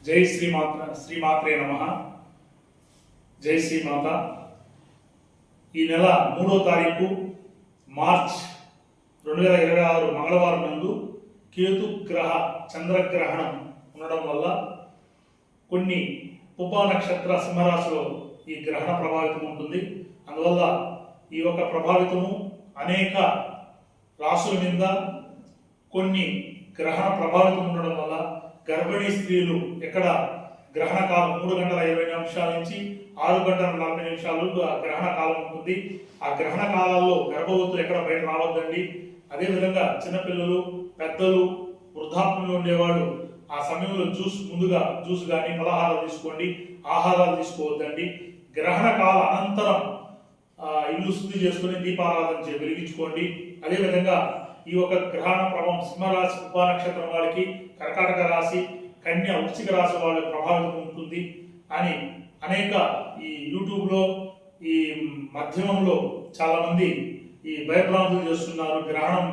జై శ్రీమాత్రే నమః. జై శ్రీమాత. ఈ నెల 3వ తారీఖు మార్చ్ 2026 మంగళవారం నందు కేతు గ్రహ చంద్రగ్రహణం ఉండడం వల్ల కొన్ని ఉప నక్షత్ర సింహరాశిలో ఈ గ్రహణ ప్రభావితం ఉంటుంది. అందువల్ల ఈ యొక్క ప్రభావితము అనేక రాశుల మీద కొన్ని గ్రహణ ప్రభావితం ఉండడం వల్ల గర్భిణీ స్త్రీలు ఎక్కడ గ్రహణ కాలం 3 గంటల 20 నిమిషాల నుంచి 6 గంటల 40 నిమిషాలు గ్రహణ కాలం ఉంటుంది. ఆ గ్రహణ కాలాల్లో గర్భవతులు ఎక్కడ బయట రావద్దండి. అదేవిధంగా చిన్నపిల్లలు, పెద్దలు, వృద్ధాప్యంలో ఉండేవాళ్ళు ఆ సమయంలో ముందుగా జ్యూస్ కానీ ఫలహారాలు తీసుకోండి, ఆహారాలు తీసుకోవద్దండి. గ్రహణ కాల అనంతరం ఇల్లు శుద్ధి చేసుకుని దీపారాధన వెలిగించుకోండి. అదేవిధంగా ఈ యొక్క గ్రహణ ప్రభావం సింహరాశి ఉప నక్షత్రం వారికి, కర్కాటక రాశి, కన్య, వృశ్చిక రాశి వాళ్ళకి ప్రభావితం ఉంటుంది అని అనేక ఈ యూట్యూబ్లో ఈ మాధ్యమంలో చాలా మంది ఈ భయభ్రాంతులు చేస్తున్నారు. గ్రహణం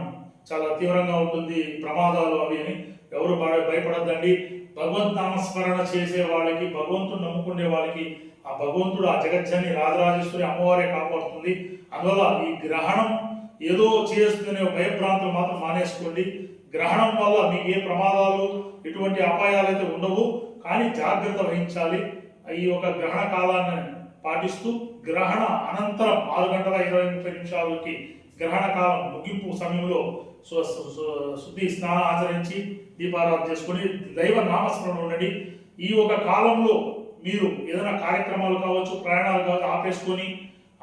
చాలా తీవ్రంగా ఉంటుంది, ప్రమాదాలు అవి అని. ఎవరు భయపడద్దండి. భగవంత్ నామస్మరణ చేసే వాళ్ళకి, భగవంతుడు నమ్ముకునే వాళ్ళకి ఆ భగవంతుడు, ఆ జగజ్జని రాజరాజేశ్వరి అమ్మవారే కాపాడుతుంది. అందువల్ల ఈ గ్రహణం ఏదో చేస్తున్న భయభ్రాంతులు మాత్రం మానేసుకోండి. గ్రహణం వల్ల మీకు ఏ ప్రమాదాలు, ఎటువంటి అపాయాలు అయితే ఉండవు, కానీ జాగ్రత్త వహించాలి. ఈ యొక్క గ్రహణ కాలాన్ని పాటిస్తూ గ్రహణ అనంతరం 6 గంటల 20 నిమిషాలకి గ్రహణ కాలం ముగింపు సమయంలో శుద్ధి స్నానం ఆచరించి దీపారాధన చేసుకొని దైవ నామస్మరణ ఉండండి. ఈ యొక్క కాలంలో మీరు ఏదైనా కార్యక్రమాలు కావచ్చు, ప్రయాణాలు కావచ్చు ఆపేసుకొని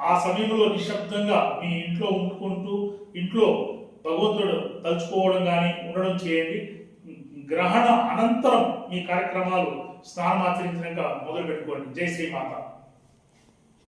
ఆ సమయంలో నిశ్శబ్దంగా మీ ఇంట్లో ఉండుకుంటూ ఇంట్లో భగవంతుడు తలుచుకోవడం కానీ ఉండడం చేయండి. గ్రహణ అనంతరం మీ కార్యక్రమాలు స్నానం ఆచరించినాక మొదలు పెట్టుకోండి. జై శ్రీమాత.